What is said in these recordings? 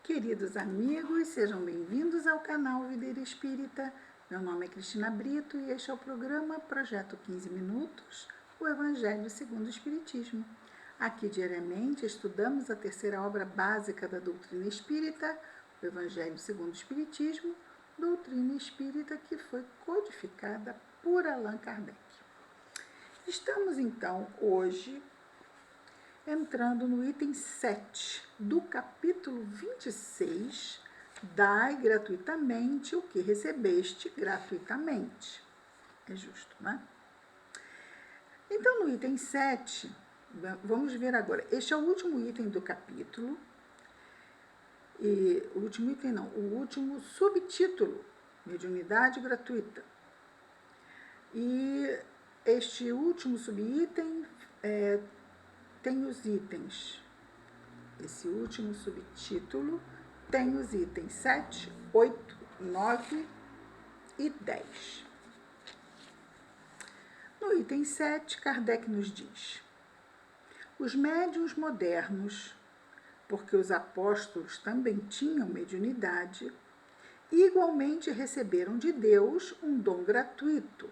Queridos amigos, sejam bem-vindos ao canal Videira Espírita. Meu nome é Cristina Brito e este é o programa Projeto 15 Minutos, o Evangelho segundo o Espiritismo. Aqui diariamente estudamos a terceira obra básica da doutrina espírita, o Evangelho segundo o Espiritismo, doutrina espírita que foi codificada por Allan Kardec. Estamos então hoje entrando no item 7 do capítulo 26, dai gratuitamente o que recebeste gratuitamente. É justo, né? Então, no item 7, vamos ver agora, este é o último item do capítulo, e o último item não, o último subtítulo, mediunidade gratuita. E este último subitem tem os itens, esse último subtítulo tem os itens 7, 8, 9 e 10. No item 7, Kardec nos diz: os médiuns modernos, porque os apóstolos também tinham mediunidade, igualmente receberam de Deus um dom gratuito,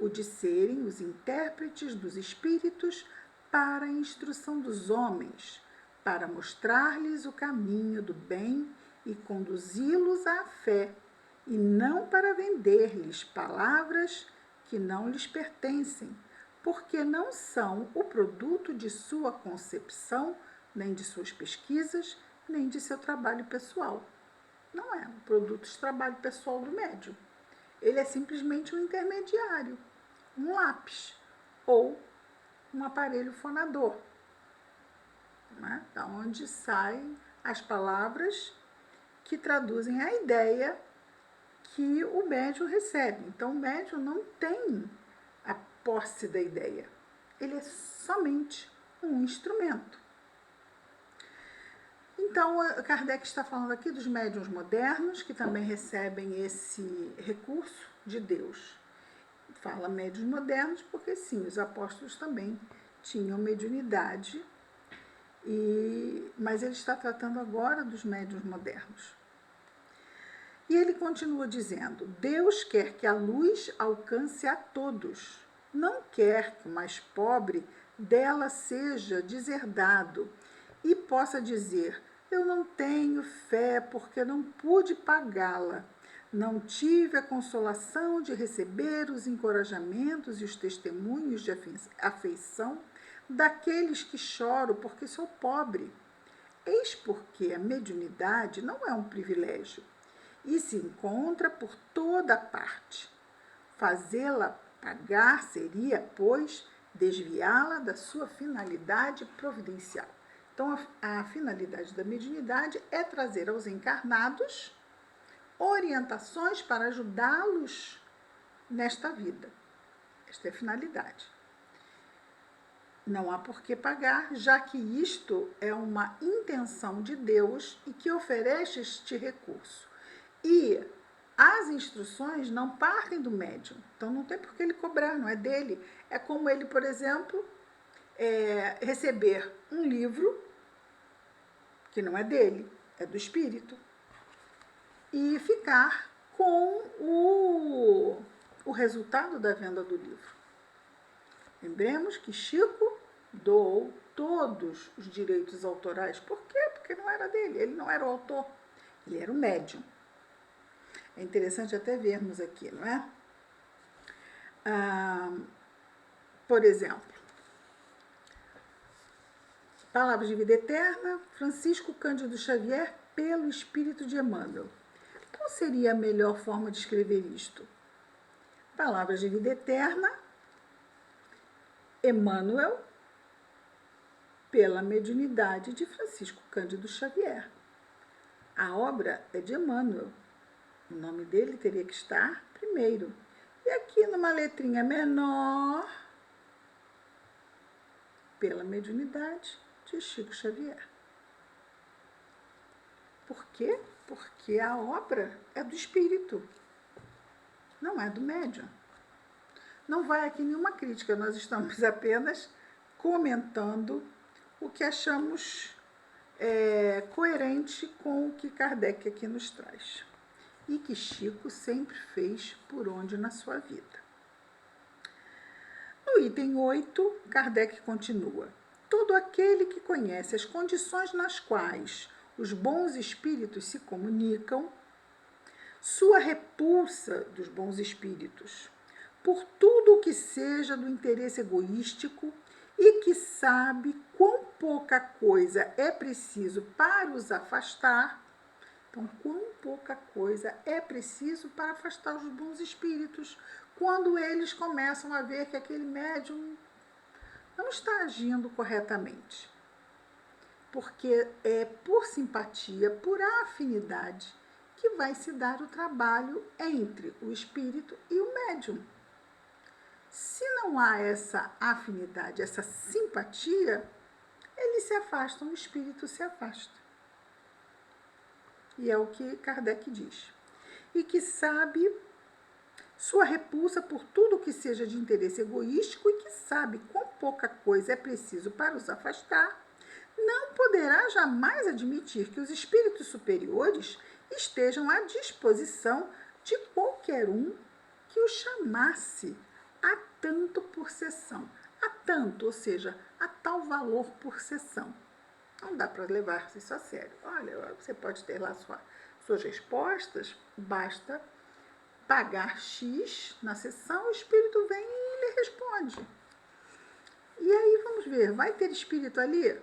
o de serem os intérpretes dos espíritos para a instrução dos homens, para mostrar-lhes o caminho do bem e conduzi-los à fé, e não para vender-lhes palavras que não lhes pertencem, porque não são o produto de sua concepção, nem de suas pesquisas, nem de seu trabalho pessoal. Não é o produto de trabalho pessoal do médium. Ele é simplesmente um intermediário, um lápis ou um aparelho fonador, né? Da onde saem as palavras que traduzem a ideia que o médium recebe. Então, o médium não tem a posse da ideia. Ele é somente um instrumento. Então, Kardec está falando aqui dos médiuns modernos, que também recebem esse recurso de Deus. Fala médiuns modernos porque, sim, os apóstolos também tinham mediunidade, mas ele está tratando agora dos médiuns modernos. E ele continua dizendo: Deus quer que a luz alcance a todos, não quer que o mais pobre dela seja deserdado e possa dizer: eu não tenho fé porque não pude pagá-la. Não tive a consolação de receber os encorajamentos e os testemunhos de afeição daqueles que choro porque sou pobre. Eis porque a mediunidade não é um privilégio e se encontra por toda parte. Fazê-la pagar seria, pois, desviá-la da sua finalidade providencial. Então, a finalidade da mediunidade é trazer aos encarnados orientações para ajudá-los nesta vida. Esta é a finalidade. Não há por que pagar, já que isto é uma intenção de Deus e que oferece este recurso. E as instruções não partem do médium, então não tem por que ele cobrar, não é dele. É como ele, por exemplo, receber um livro que não é dele, é do espírito, e ficar com o resultado da venda do livro. Lembremos que Chico doou todos os direitos autorais. Por quê? Porque não era dele, ele não era o autor, ele era o médium. É interessante até vermos aqui, não é? Por exemplo, Palavras de Vida Eterna, Francisco Cândido Xavier, pelo Espírito de Emmanuel. Qual seria a melhor forma de escrever isto? Palavras de Vida Eterna, Emmanuel, pela mediunidade de Francisco Cândido Xavier. A obra é de Emmanuel. O nome dele teria que estar primeiro. E aqui numa letrinha menor, pela mediunidade de Chico Xavier. Por quê? Porque a obra é do espírito, não é do médium. Não vai aqui nenhuma crítica, nós estamos apenas comentando o que achamos coerente com o que Kardec aqui nos traz. E que Chico sempre fez por onde na sua vida. No item 8, Kardec continua: todo aquele que conhece as condições nas quais os bons espíritos se comunicam, sua repulsa dos bons espíritos, por tudo o que seja do interesse egoístico e que sabe quão pouca coisa é preciso para os afastar. Então, quão pouca coisa é preciso para afastar os bons espíritos, quando eles começam a ver que aquele médium não está agindo corretamente. Porque é por simpatia, por afinidade, que vai se dar o trabalho entre o espírito e o médium. Se não há essa afinidade, essa simpatia, eles se afastam, o espírito se afasta. E é o que Kardec diz. E que sabe sua repulsa por tudo que seja de interesse egoístico e que sabe quão pouca coisa é preciso para os afastar, não poderá jamais admitir que os espíritos superiores estejam à disposição de qualquer um que o chamasse a tanto por sessão. A tanto, ou seja, a tal valor por sessão. Não dá para levar isso a sério. Olha, você pode ter lá suas respostas, basta pagar X na sessão, o espírito vem e lhe responde. E aí vamos ver, vai ter espírito ali?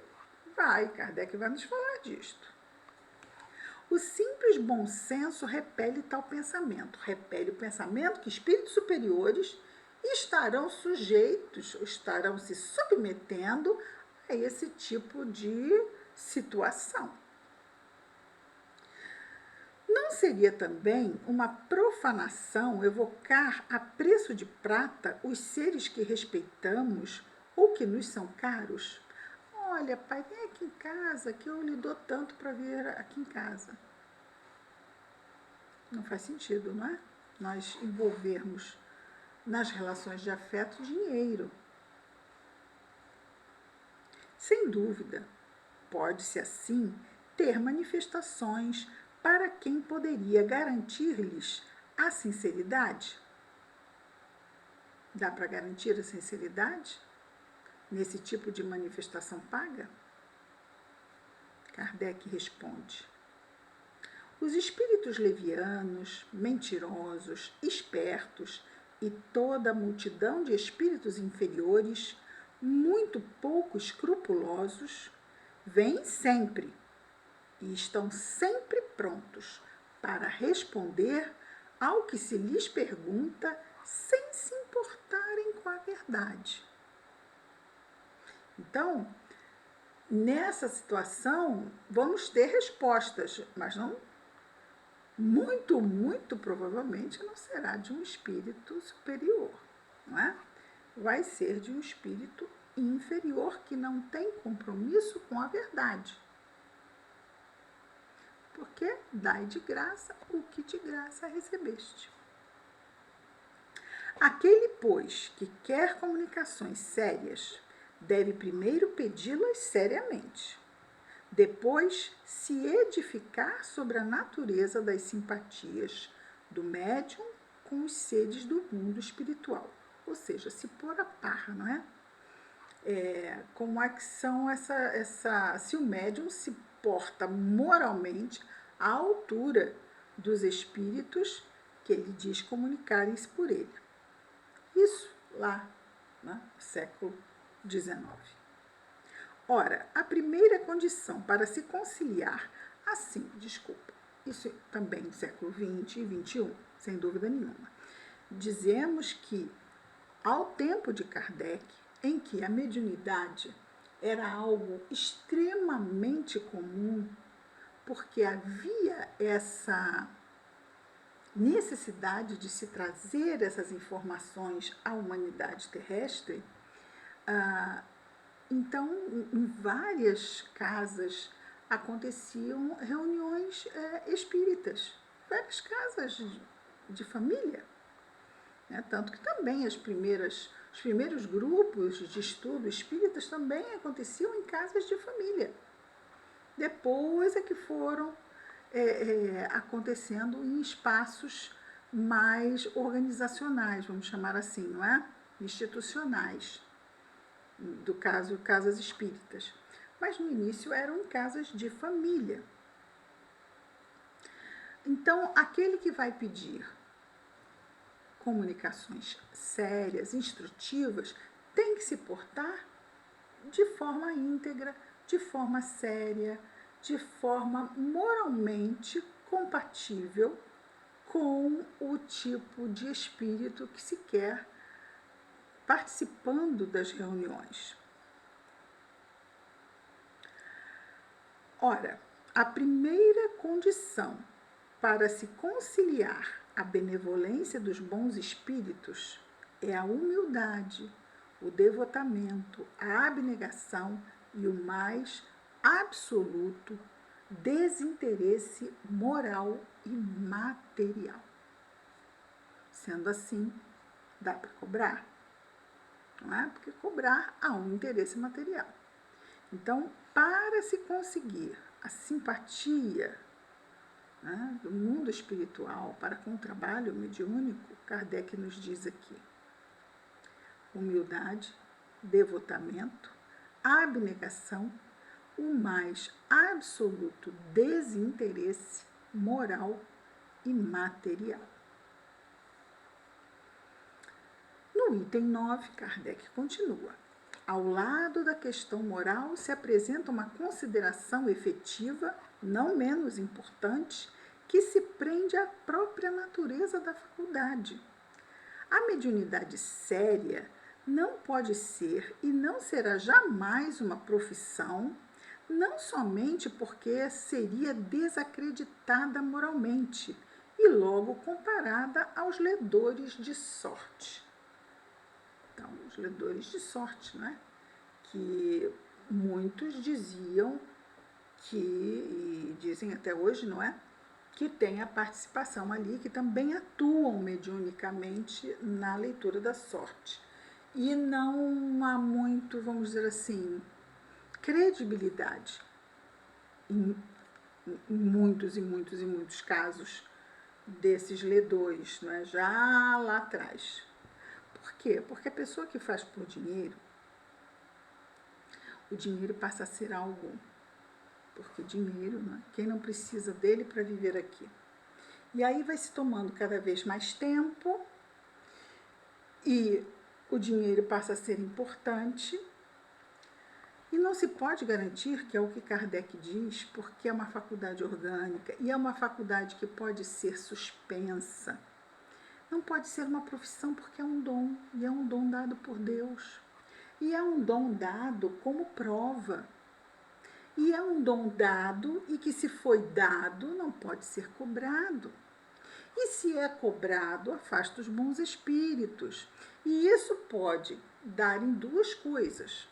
Vai, Kardec vai nos falar disto. O simples bom senso repele tal pensamento. Repele o pensamento que espíritos superiores estarão sujeitos, estarão se submetendo a esse tipo de situação. Não seria também uma profanação evocar a preço de prata os seres que respeitamos ou que nos são caros? Olha, pai, vem aqui em casa que eu lhe dou tanto para vir aqui em casa. Não faz sentido, não é? Nós envolvermos nas relações de afeto dinheiro. Sem dúvida, pode-se assim ter manifestações para quem poderia garantir-lhes a sinceridade. Dá para garantir a sinceridade nesse tipo de manifestação paga? Kardec responde: os espíritos levianos, mentirosos, espertos e toda a multidão de espíritos inferiores, muito pouco escrupulosos, vêm sempre e estão sempre prontos para responder ao que se lhes pergunta sem se importarem com a verdade. Então, nessa situação, vamos ter respostas, mas não muito provavelmente não será de um espírito superior, não é? Vai ser de um espírito inferior que não tem compromisso com a verdade. Porque dai de graça o que de graça recebeste. Aquele, pois, que quer comunicações sérias, deve primeiro pedi-las seriamente. Depois, se edificar sobre a natureza das simpatias do médium com os seres do mundo espiritual. Ou seja, se pôr a par, não é? Como é que são se o médium se porta moralmente à altura dos espíritos que ele diz comunicarem-se por ele. Isso lá, no século XIX. Ora, a primeira condição para se conciliar isso também no século XX e XXI, sem dúvida nenhuma. Dizemos que, ao tempo de Kardec, em que a mediunidade era algo extremamente comum, porque havia essa necessidade de se trazer essas informações à humanidade terrestre, então, em várias casas aconteciam reuniões espíritas, várias casas de família. Tanto que também os primeiros grupos de estudo espíritas também aconteciam em casas de família. Depois é que foram acontecendo em espaços mais organizacionais, vamos chamar assim, não é? Institucionais, do caso casas espíritas. Mas no início eram em casas de família. Então, aquele que vai pedir comunicações sérias, instrutivas, tem que se portar de forma íntegra, de forma séria, de forma moralmente compatível com o tipo de espírito que se quer participando das reuniões. Ora, a primeira condição para se conciliar a benevolência dos bons espíritos é a humildade, o devotamento, a abnegação e o mais absoluto desinteresse moral e material. Sendo assim, dá para cobrar, não é? Porque cobrar há um interesse material. Então, para se conseguir a simpatia, né, do mundo espiritual para com o trabalho mediúnico, Kardec nos diz aqui: humildade, devotamento, abnegação, o mais absoluto desinteresse moral e material. No item 9, Kardec continua: ao lado da questão moral se apresenta uma consideração efetiva, não menos importante, que se prende à própria natureza da faculdade. A mediunidade séria não pode ser e não será jamais uma profissão, não somente porque seria desacreditada moralmente e logo comparada aos ledores de sorte. Então, os ledores de sorte, né? Que muitos diziam que, e dizem até hoje, não é? Que tem a participação ali, que também atuam mediunicamente na leitura da sorte. E não há muito, vamos dizer assim, credibilidade em muitos casos desses ledores, não é? Já lá atrás. Por quê? Porque a pessoa que faz por dinheiro, o dinheiro passa a ser algo. Porque dinheiro, né? Quem não precisa dele para viver aqui? E aí vai se tomando cada vez mais tempo e o dinheiro passa a ser importante. E não se pode garantir, que é o que Kardec diz, porque é uma faculdade orgânica e é uma faculdade que pode ser suspensa. Não pode ser uma profissão porque é um dom, e é um dom dado por Deus. E é um dom dado como prova. E é um dom dado e que, se foi dado, não pode ser cobrado. E se é cobrado, afasta os bons espíritos. E isso pode dar em duas coisas.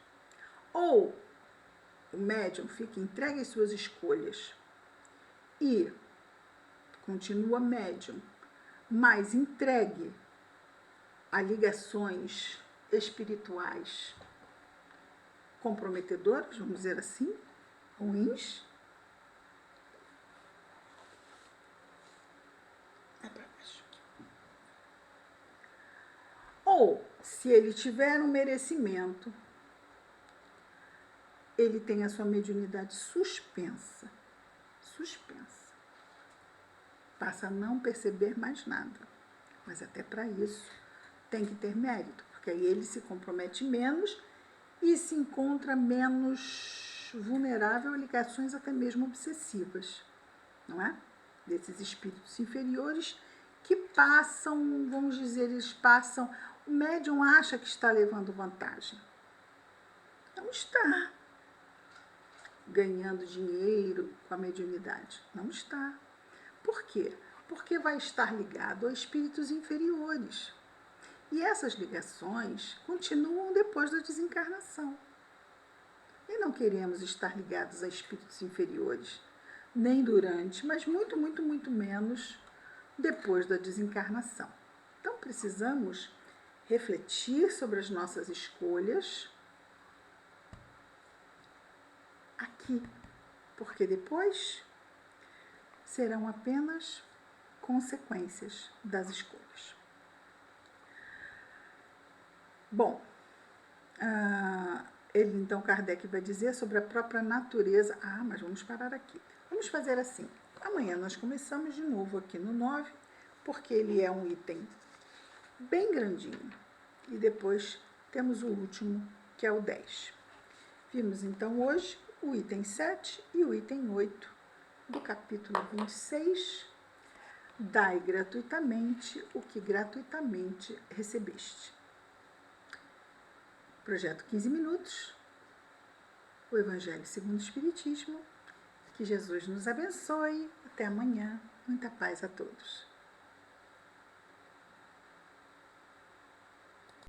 Ou o médium fica entregue às suas escolhas e continua médium, mas entregue a ligações espirituais comprometedoras, vamos dizer assim, ruins. Ou, se ele tiver um merecimento, ele tem a sua mediunidade suspensa. Suspensa. Passa a não perceber mais nada. Mas até para isso tem que ter mérito, porque aí ele se compromete menos e se encontra menos vulnerável a ligações até mesmo obsessivas, não é? Desses espíritos inferiores que passam, vamos dizer, eles passam, o médium acha que está levando vantagem. Não está ganhando dinheiro com a mediunidade. Não está. Por quê? Porque vai estar ligado a espíritos inferiores. E essas ligações continuam depois da desencarnação. E não queremos estar ligados a espíritos inferiores, nem durante, mas muito menos depois da desencarnação. Então precisamos refletir sobre as nossas escolhas aqui, porque depois serão apenas consequências das escolhas. Bom, então Kardec vai dizer sobre a própria natureza. Mas vamos parar aqui. Vamos fazer assim. Amanhã nós começamos de novo aqui no 9, porque ele é um item bem grandinho. E depois temos o último, que é o 10. Vimos então hoje o item 7 e o item 8 do capítulo 26. Dai gratuitamente o que gratuitamente recebeste. Projeto 15 minutos, o Evangelho segundo o Espiritismo. Que Jesus nos abençoe. Até amanhã. Muita paz a todos.